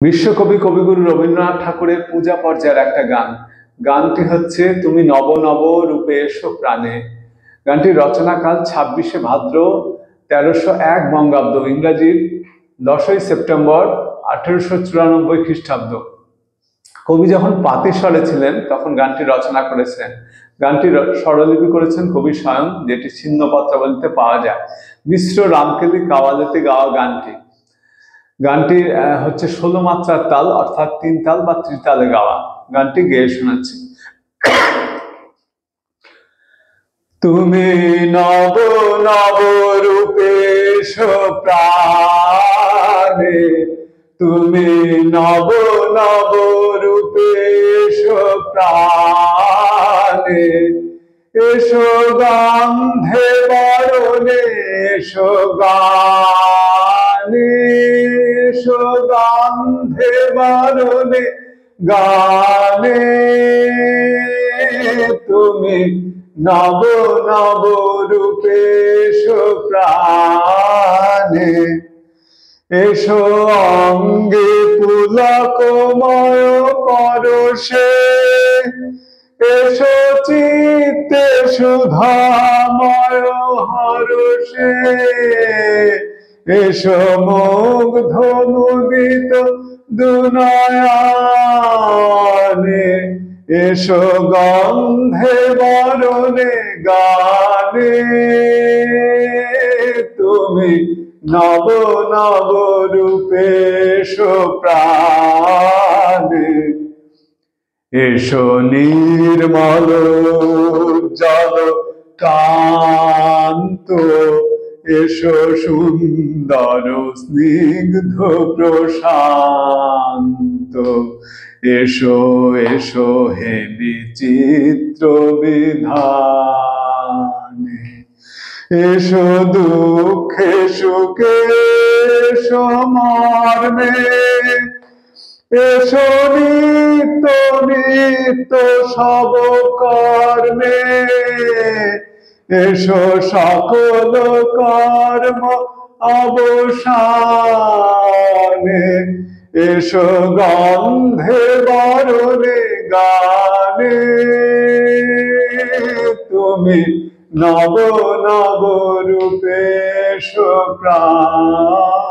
বিশ্বকবি কবিগুরু রবীন্দ্রনাথ ঠাকুরের পূজা পর্যায়ের একটা গান। গানটি হচ্ছে তুমি নব নব রূপে এসো প্রাণে। গানটির রচনাকাল 26শে ভাদ্র 1301 বঙ্গাব্দ, ইংরাজির 10ই সেপ্টেম্বর 1894 খ্রিস্টাব্দ। কবি যখন পাতিস্বরে ছিলেন তখন গানটি রচনা করেছেন। গানটির স্বরলিপি করেছেন কবি স্বয়ং, যেটি ছিন্নপত্রাবলীতে পাওয়া যায়। মিশ্র রামকেলি কাওয়ালেতে গাওয়া গানটি। গানটি হচ্ছে 16 মাত্রার তাল, অর্থাৎ 3 তাল বা ত্রিতালে গাওয়া। গানটি গেয়ে শোনাচ্ছি। তুমি নব নব রূপে এসো প্রাণে, তুমি নব নব রূপে এসো প্রাণে, এসো গন্ধে বরণে এসো গানে, এসো গন্ধে বরণে গানে, তুমি নব নব রূপে এসো প্রাণে, এসো অঙ্গে পুলকময় পরশে, এসো চিত্তে সুধাময় হরষে, এসো মুগ্ধ মুদিত দুনয়নে, এসো গন্ধে বরণে গানে, তুমি নব নব রূপে এসো প্রাণে, এসো নির্মল জল কান্ত, এসো সুন্দর স্নিগ্ধ প্রশান্ত, এসো এসো হে বিচিত্র বিধানে, এসো দুঃখে সুখে এসো মর্মে, এসো নিত্য নিত্য সব কর্মে, এসো সকল কর্ম অবসানে, এসো গন্ধে বরণে গানে, তুমি নব নব রূপে এসো প্রাণে।